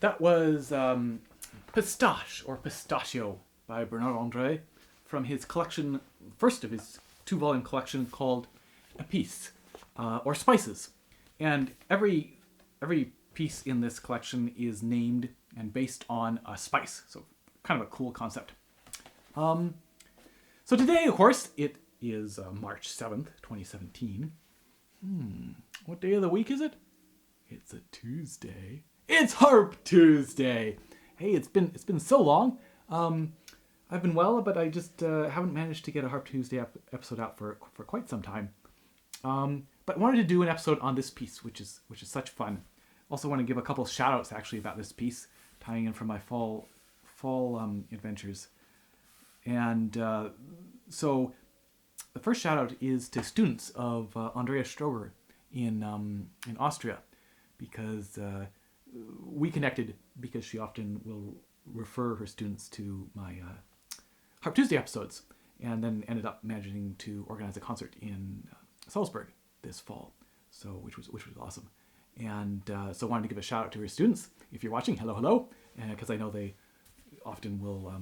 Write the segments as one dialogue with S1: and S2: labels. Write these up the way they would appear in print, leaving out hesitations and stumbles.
S1: That was Pistache or Pistachio by Bernard Andre from his collection, first of his two-volume collection called Épices, or Spices. And every piece in this collection is named and based on a spice. So kind of a cool concept. So today, of course, it is March 7th, 2017. What day of the week is it? It's a Tuesday. It's Harp Tuesday. Hey, it's been so long. I've been well, but I just haven't managed to get a Harp Tuesday episode out for quite some time. But I wanted to do an episode on this piece, which is such fun. Also want to give a couple shout outs actually about this piece, tying in from my fall adventures. And so the first shout out is to students of Andrea Stroger in Austria, because we connected because she often will refer her students to my Harp Tuesday episodes, and then ended up managing to organize a concert in Salzburg this fall, so which was awesome. And so I wanted to give a shout out to her students. If you're watching, hello, because I know they often will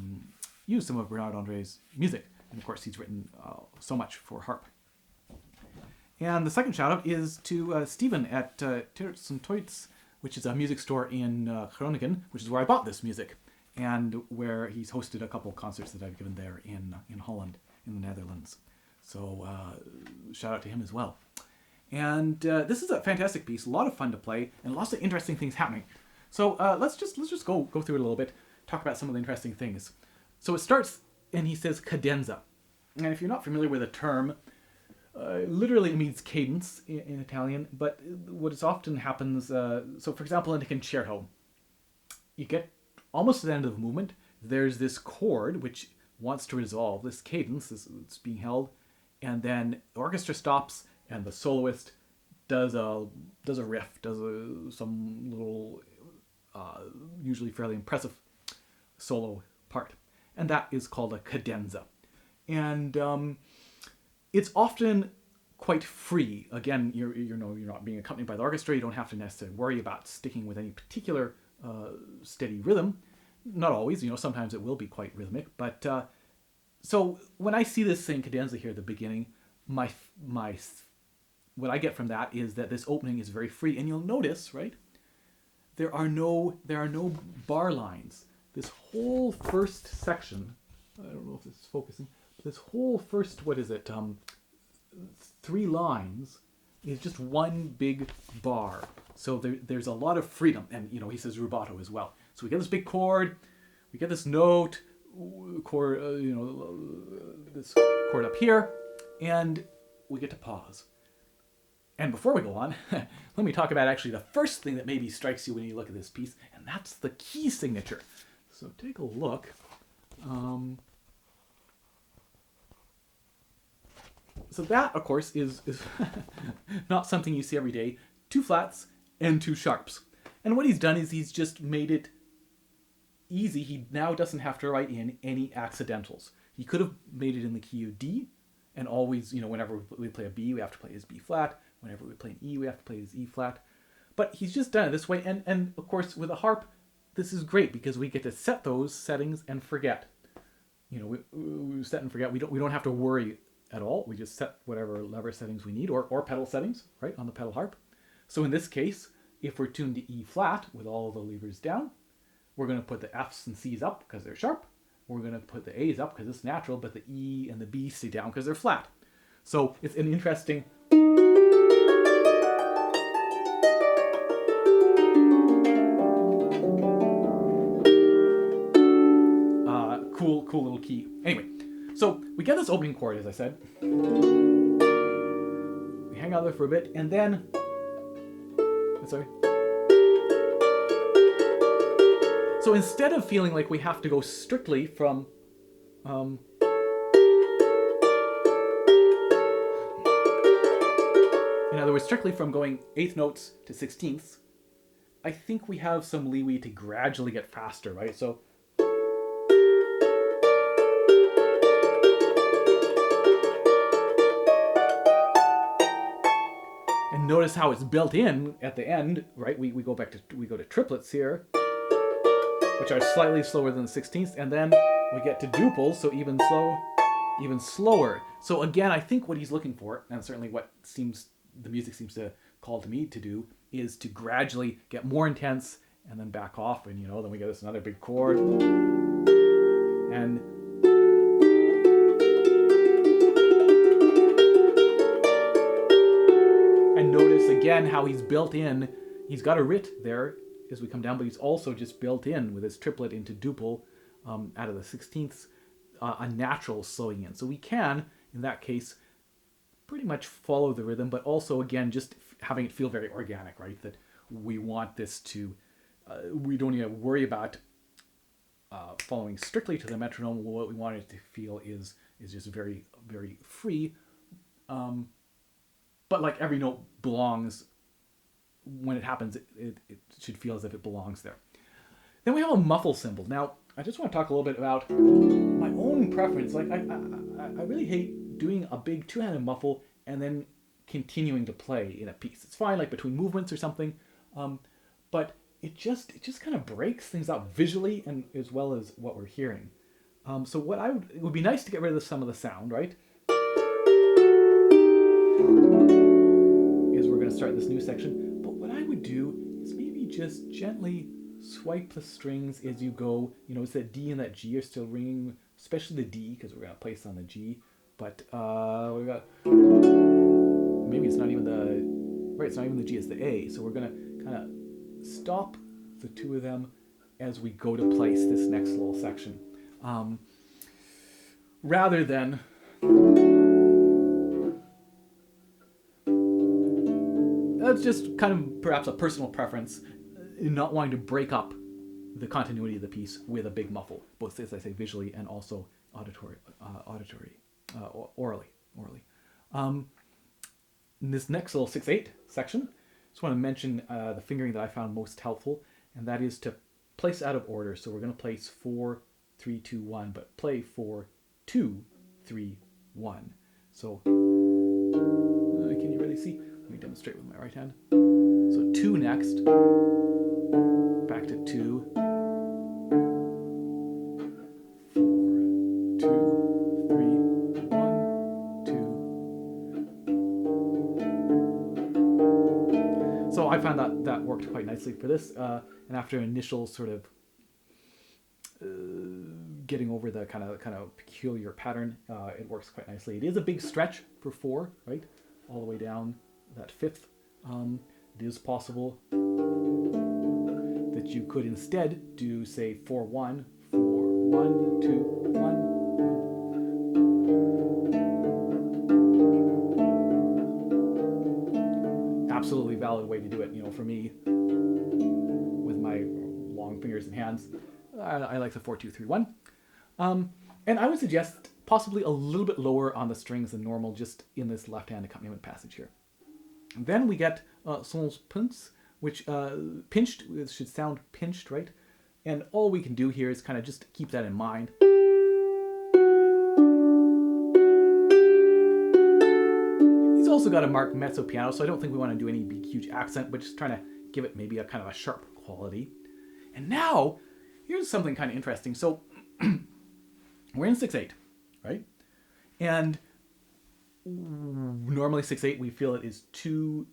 S1: use some of Bernard Andre's music, and of course he's written so much for harp. And the second shout out is to Stephen at Terz und Teutz, which is a music store in Groningen, which is where I bought this music, and where he's hosted a couple of concerts that I've given there in Holland, in the Netherlands. So shout out to him as well. And this is a fantastic piece, a lot of fun to play, and lots of interesting things happening. So let's just go through it a little bit, talk about some of the interesting things. So it starts, and he says cadenza. And if you're not familiar with the term, literally it means cadence in Italian, but what is often happens, so for example in a concerto, you get almost to the end of the movement, there's this chord which wants to resolve, this cadence, it's being held, and then the orchestra stops, and the soloist does a riff, some little, usually fairly impressive solo part, and that is called a cadenza. And it's often quite free. Again, you're not being accompanied by the orchestra. You don't have to necessarily worry about sticking with any particular steady rhythm. Not always. Sometimes it will be quite rhythmic. But so when I see this thing cadenza here at the beginning, my what I get from that is that this opening is very free, and you'll notice, right? There are no bar lines. This whole first section. I don't know if this is focusing. This whole first, 3 lines is just one big bar. So there's a lot of freedom. And, he says rubato as well. So we get this big chord, we get this note, chord, this chord up here, and we get to pause. And before we go on, let me talk about actually the first thing that maybe strikes you when you look at this piece, and that's the key signature. So take a look. So that, of course, is not something you see every day. 2 flats and 2 sharps. And what he's done is he's just made it easy. He now doesn't have to write in any accidentals. He could have made it in the key of D, and always, whenever we play a B, we have to play his B flat. Whenever we play an E, we have to play his E flat. But he's just done it this way. And of course, with a harp, this is great because we get to set those settings and forget. We set and forget. We don't have to worry at all. We just set whatever lever settings we need, or pedal settings, right, on the pedal harp. So in this case, if we're tuned to E flat with all the levers down, we're going to put the Fs and Cs up because they're sharp. We're going to put the A's up because it's natural, but the E and the B stay down because they're flat. So it's an interesting... cool little key. Anyway, so we get this opening chord, as I said. We hang out there for a bit, and then... Sorry. So instead of feeling like we have to go strictly from... in other words, strictly from going 8th notes to 16ths, I think we have some leeway to gradually get faster, right? So... And notice how it's built in at the end, right? We go to triplets here. which are slightly slower than the 16th, and then we get to duples, so even slower. So again, I think what he's looking for, and certainly what the music seems to call to me to do, is to gradually get more intense and then back off, and then we get this another big chord, and notice again how he's built in. He's got a writ there as we come down, but he's also just built in with his triplet into duple out of the 16ths, a natural slowing in. So we can, in that case, pretty much follow the rhythm, but also again just having it feel very organic, right? That we want this to, we don't even worry about following strictly to the metronome. What we want it to feel is just very, very free. But like every note belongs, when it happens, it should feel as if it belongs there. Then we have a muffle cymbal. Now, I just want to talk a little bit about my own preference. Like, I really hate doing a big two-handed muffle and then continuing to play in a piece. It's fine, like between movements or something, but it just kind of breaks things up visually and as well as what we're hearing. So it would be nice to get rid of some of the sound, right? Is we're going to start this new section. But what I would do is maybe just gently swipe the strings as you go. It's that D and that G are still ringing, especially the D because we're going to place on the G. But we got, maybe it's not even it's not even the G, it's the A. So we're going to kind of stop the two of them as we go to place this next little section. Rather than that's just kind of perhaps a personal preference in not wanting to break up the continuity of the piece with a big muffle, both as I say visually and also orally. In this next little 6/8 section, just want to mention the fingering that I found most helpful, and that is to place out of order. So we're going to place 4, 3, 2, 1, but play 4, 2, 3, 1. So can you really see? Let me demonstrate with my right hand. So 2 next, back to 2, 4, 2, 3, 1, 2. So I found that worked quite nicely for this, and after initial sort of getting over the kind of peculiar pattern, it works quite nicely. It is a big stretch for 4, right, all the way down that 5th. It is possible that you could instead do, say, 4, 1, 4, 1, 2, 1. Absolutely valid way to do it. For me, with my long fingers and hands, I like the 4, 2, 3, 1. And I would suggest possibly a little bit lower on the strings than normal, just in this left-hand accompaniment passage here. Then we get sans pince, which pinched, it should sound pinched, right? And all we can do here is kind of just keep that in mind. He's also got a marked mezzo piano, so I don't think we want to do any big, huge accent, but just trying to give it maybe a kind of a sharp quality. And now, here's something kind of interesting. So we're in 6/8, right? And normally 6/8 we feel it is two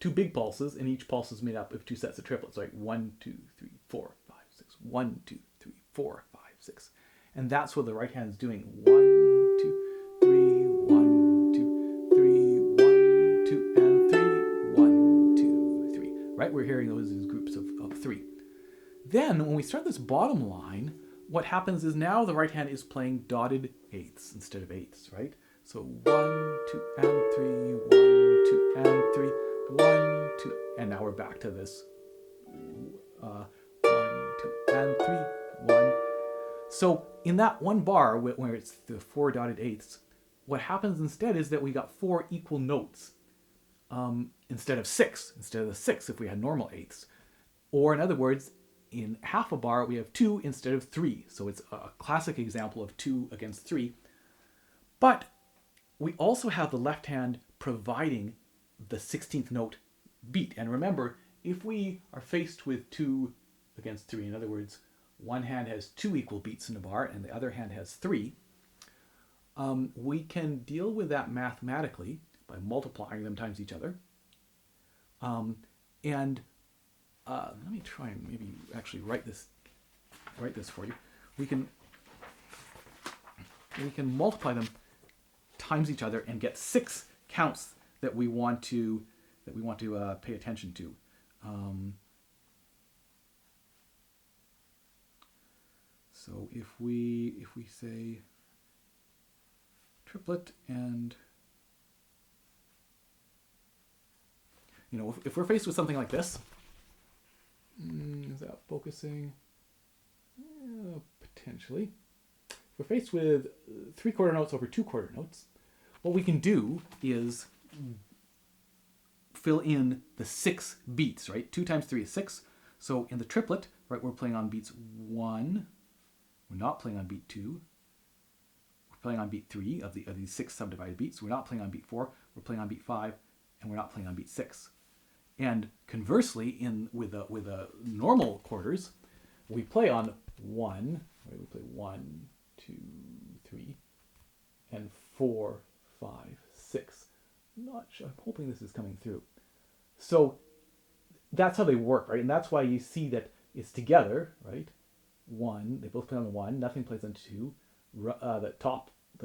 S1: big pulses, and each pulse is made up of 2 sets of triplets, like 1, 2, 3, 4, 5, 6, 1, 2, 3, 4, 5, 6. And that's what the right hand is doing. 1, 2, 3, 1, 2, 3, 1, 2, and 3, 1, 2, 3. Right? We're hearing those as groups of 3. Then when we start this bottom line, what happens is now the right hand is playing dotted 8ths instead of 8ths, right? So 1, 2, and 3, 1, 2, and 3, 1, 2, and now we're back to this 1, 2, and 3, 1. So in that one bar where it's the 4 dotted 8ths, what happens instead is that we got 4 equal notes instead of 6, instead of the 6 if we had normal 8ths. Or in other words, in half a bar we have 2 instead of 3. So it's a classic example of 2 against 3. But we also have the left hand providing the 16th note beat. And remember, if we are faced with 2 against 3, in other words, one hand has 2 equal beats in the bar and the other hand has 3, we can deal with that mathematically by multiplying them times each other. And let me try and maybe actually write this for you. We can multiply them times each other and get 6 counts that we want to pay attention to. So if we say triplet, and if we're faced with something like this, is that focusing? Potentially. If we're faced with 3/4 notes over 2/4 notes, what we can do is fill in the 6 beats, right? 2 times 3 is 6. So in the triplet, right, we're playing on beats 1. We're not playing on beat 2. We're playing on beat 3 of these 6 subdivided beats. We're not playing on beat 4. We're playing on beat 5, and we're not playing on beat 6. And conversely, with a normal quarters, we play on 1. Right? We play 1, 2, 3, and 4, 5, 6. Not sure. I'm hoping this is coming through. So that's how they work, right? And that's why you see that it's together, right? 1, they both play on 1, nothing plays on 2. The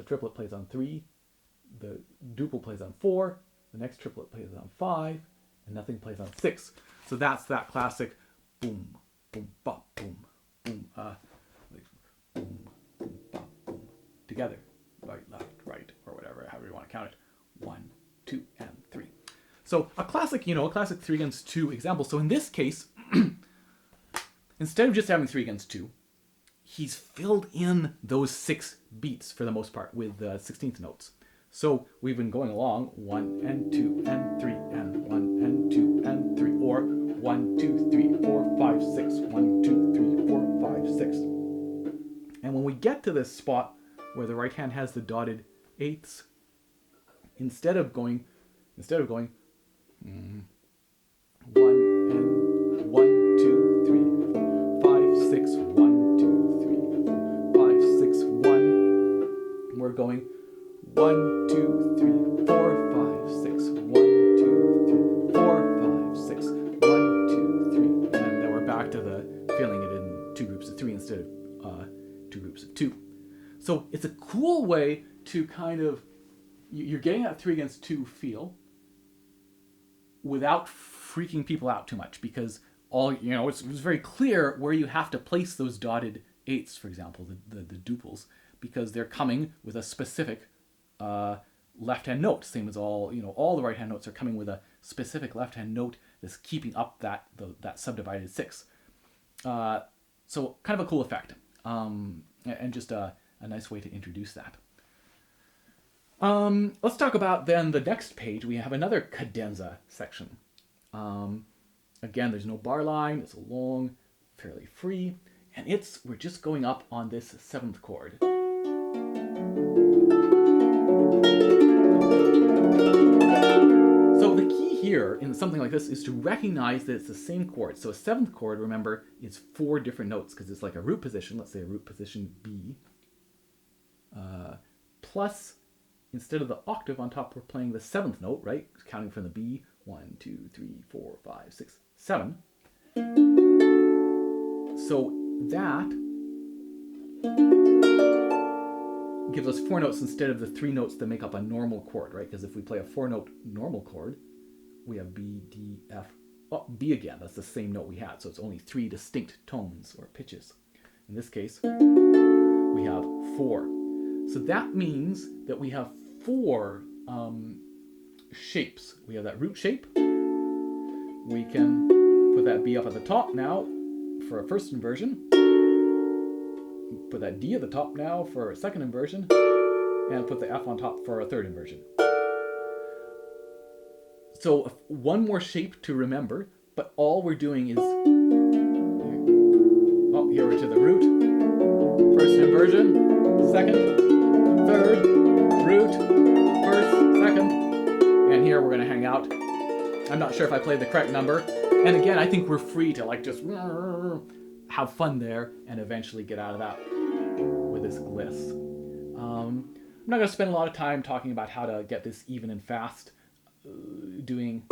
S1: triplet plays on 3, the duple plays on 4, the next triplet plays on 5, and nothing plays on 6. So that's that classic boom, boom, bop, boom, boom, like boom, boom, bop, boom, together, right, left, right, or whatever, however you want to count it. 1, 2, and 3. So a classic 3 against 2 example. So in this case, instead of just having 3 against 2, he's filled in those 6 beats for the most part with 16th notes. So we've been going along 1 and 2 and 3 and 1 and 2 and 3, or 1, 2, 3, 4, 5, 6, 1, 2, 3, 4, 5, 6. And when we get to this spot where the right hand has the dotted eighths, instead of going 1 and 1, 2, 3, 4, 5, 6, 1, 2, 3, 4, 5, 6, 1. We're going 1, 2, 3, 4, 5, 6, 1, 2, 3, 4, 5, 6, 1, 2, 3. And then we're back to the filling it in 2 groups of 3 instead of 2 groups of 2. So it's a cool way to kind of, you're getting that 3 against 2 feel without freaking people out too much, because it's very clear where you have to place those dotted eighths, for example, the duples, because they're coming with a specific left-hand note, same as all the right-hand notes are coming with a specific left-hand note that's keeping up that subdivided 6. So kind of a cool effect, and just a nice way to introduce that. Let's talk about then the next page. We have another cadenza section. Again, there's no bar line. It's long, fairly free, and we're just going up on this 7th chord. So the key here in something like this is to recognize that it's the same chord. So a 7th chord, remember, is 4 different notes because it's like a root position. Let's say a root position B, plus, instead of the octave on top, we're playing the 7th note, right? Counting from the B, 1, 2, 3, 4, 5, 6, 7. So that gives us 4 notes instead of the 3 notes that make up a normal chord, right? Because if we play a 4-note normal chord, we have B, D, F, B again. That's the same note we had. So it's only 3 distinct tones or pitches. In this case, we have 4. So that means that we have 4 shapes. We have that root shape. We can put that B up at the top now for a first inversion. Put that D at the top now for a second inversion. And put the F on top for a third inversion. So one more shape to remember, but all we're doing is, here we're to the root. First inversion, second, third, root, first, second, and here we're going to hang out. I'm not sure if I played the correct number. And again, I think we're free to just have fun there and eventually get out of that with this gliss. I'm not going to spend a lot of time talking about how to get this even and fast. Doing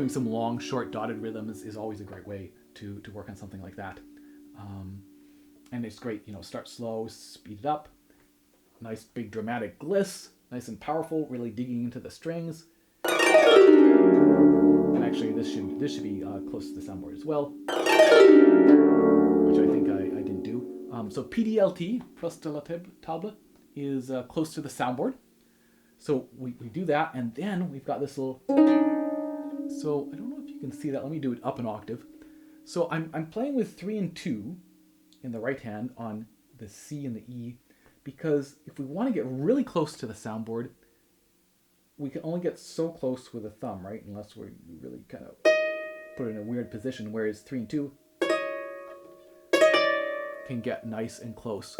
S1: some long, short, dotted rhythms is always a great way to work on something like that. And it's great, start slow, speed it up. Nice, big, dramatic gliss. Nice and powerful, really digging into the strings. And actually, this should be close to the soundboard as well, which I think I didn't do. So PDLT, Proche de la Table, is close to the soundboard. So we do that, and then we've got this little... So I don't know if you can see that. Let me do it up an octave. So I'm playing with 3 and 2 in the right hand on the C and the E, because if we want to get really close to the soundboard, we can only get so close with a thumb, right? Unless we really kind of put it in a weird position, whereas 3 and 2 can get nice and close.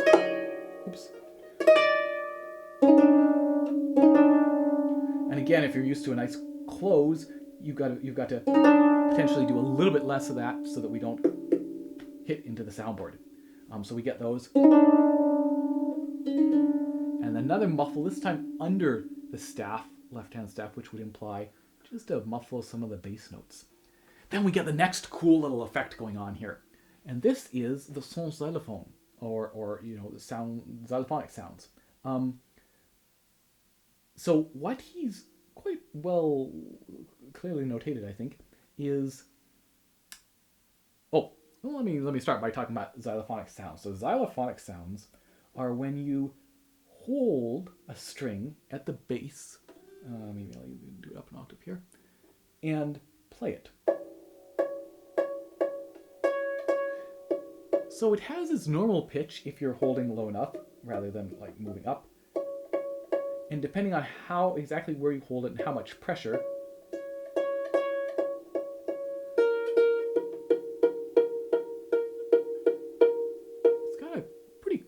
S1: Oops. And again, if you're used to a nice close, you've got to potentially do a little bit less of that so that we don't hit into the soundboard. So we get those. And another muffle, this time under the staff, left-hand staff, which would imply just to muffle some of the bass notes. Then we get the next cool little effect going on here. And this is the son xylophone, or the sound, xylophonic sounds. So what he's quite well clearly notated, I think, is... Well, let me start by talking about xylophonic sounds. So xylophonic sounds are when you hold a string at the bass, maybe I'll even do it up an octave here, and play it. So it has its normal pitch if you're holding low enough, rather than like moving up. And depending on how exactly where you hold it and how much pressure,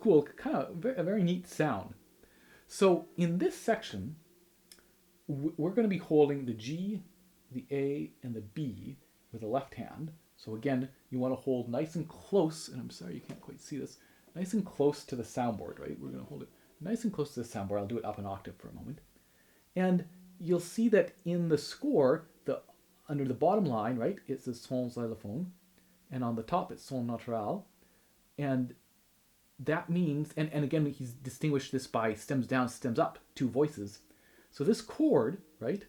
S1: cool, kind of a very neat sound. So in this section, we're going to be holding the G, the A, and the B with the left hand. So again, you want to hold nice and close, and I'm sorry you can't quite see this, nice and close to the soundboard, right? We're going to hold it nice and close to the soundboard. I'll do it up an octave for a moment. And you'll see that in the score, under the bottom line, right, it says son xylophone, and on the top it's son natural, and that means, and again, he's distinguished this by stems down, stems up, 2 voices. So this chord, right,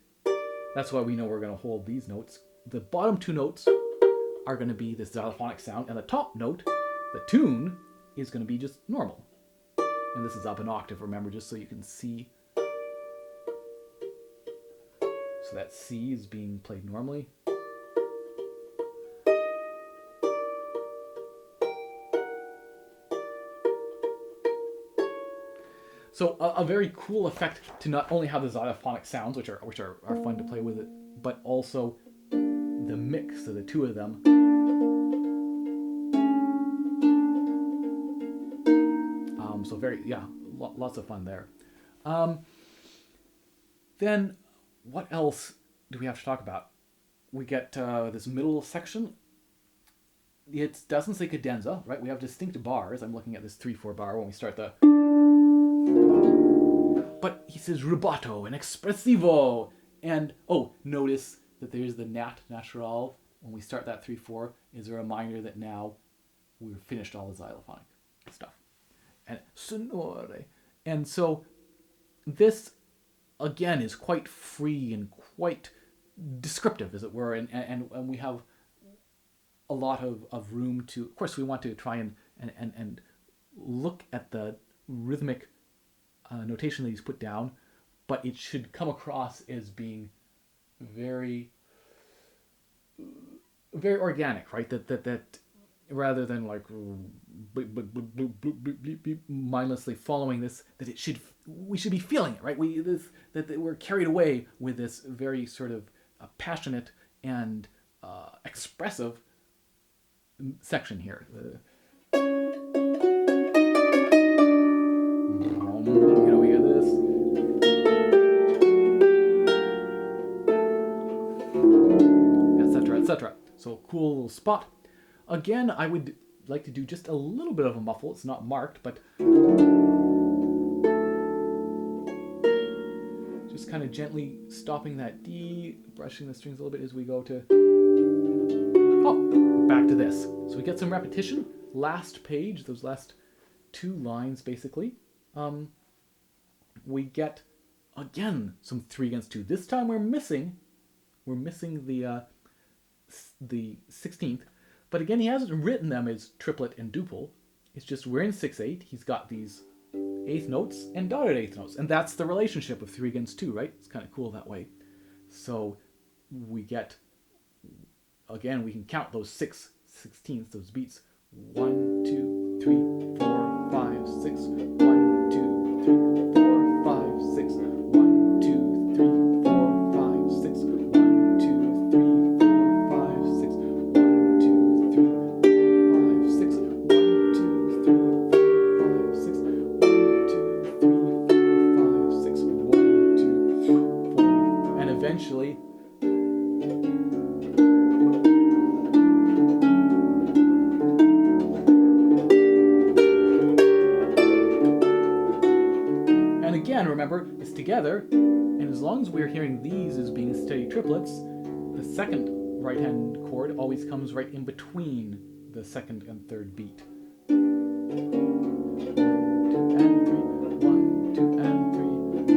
S1: that's why we know we're going to hold these notes. The bottom 2 notes are going to be this xylophonic sound, and the top note, the tune, is going to be just normal. And this is up an octave, remember, just so you can see. So that C is being played normally. So a very cool effect to not only have the xylophonic sounds, which are fun to play with it, but also the mix of the 2 of them. So lots of fun there. Then what else do we have to talk about? We get this middle section. It doesn't say cadenza, right? We have distinct bars. I'm looking at this 3/4 bar when we start the... But he says rubato and espressivo. And, notice that there's the nat natural. When we start that 3/4 is a reminder that now we've finished all the xylophonic stuff. And sonore. And so this, again, is quite free and quite descriptive, as it were. And we have a lot of room to... Of course, we want to try and look at the rhythmic notation that he's put down, but it should come across as being very, very organic, right? That rather than like mindlessly following this, that we should be feeling it, right? That we're carried away with this very sort of passionate and expressive section here. We hear this. That So cool little spot. Again, I would like to do just a little bit of a muffle. It's not marked, but just kind of gently stopping that D, brushing the strings a little bit as we go to, oh, back to this. So we get some repetition. Last page, those last 2 lines basically. We get, again, some 3 against 2. This time we're missing the 16th. But again, he hasn't written them as triplet and duple. It's just we're in 6/8. He's got these 8th notes and dotted 8th notes. And that's the relationship of 3 against 2, right? It's kind of cool that way. So we get, again, we can count those 6/16ths, those beats. 1, 2, 3, 4, 5, 6. 1, 2, 3, 4, 5, 6. 1, 2, 3, 4, 5, 6. 1, 2, 3, 4, 5, 6. 1, 2, 3, 4, 5, 6. 1, 2, 3, 4, 5, 6. 1, 2, 3, 4, 5, 6. 1, 2, 4. And eventually, again, remember, it's together, and as long as we're hearing these as being steady triplets, the second right-hand chord always comes right in between the second and third beat. 1, 2, and 3, 1, 2, and 3, 1,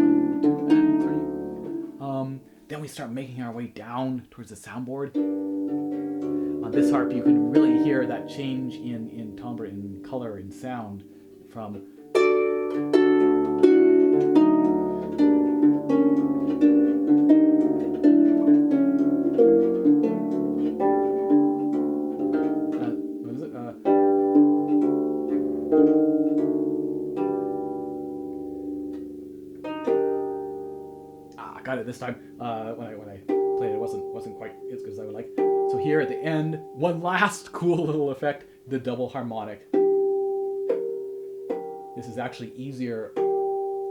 S1: 2, and 3. Then we start making our way down towards the soundboard. On this harp, you can really hear that change in timbre, in color, in sound from got it this time. When I played it, wasn't quite as good as I would like. So here at the end, one last cool little effect: the double harmonic. This is actually easier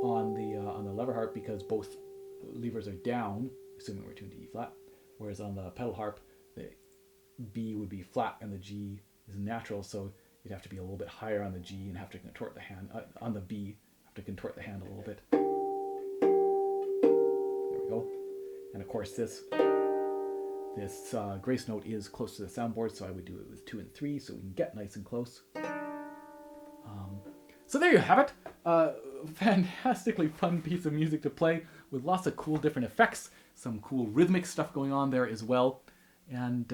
S1: on the lever harp because both levers are down, assuming we're tuned to E flat. Whereas on the pedal harp, the B would be flat and the G is natural, so you'd have to be a little bit higher on the G and have to contort the hand on the B. Have to contort the hand a little bit. Go. And of course this grace note is close to the soundboard, so I would do it with 2 and 3 so we can get nice and close. So there you have it. Fantastically fun piece of music to play with lots of cool different effects, some cool rhythmic stuff going on there as well. And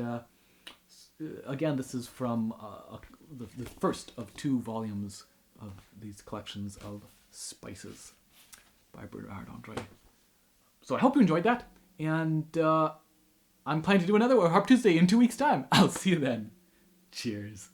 S1: again, this is from the first of 2 volumes of these collections of Spices by Bernard Andre. So I hope you enjoyed that, and I'm planning to do another Harp Tuesday in 2 weeks' time. I'll see you then. Cheers.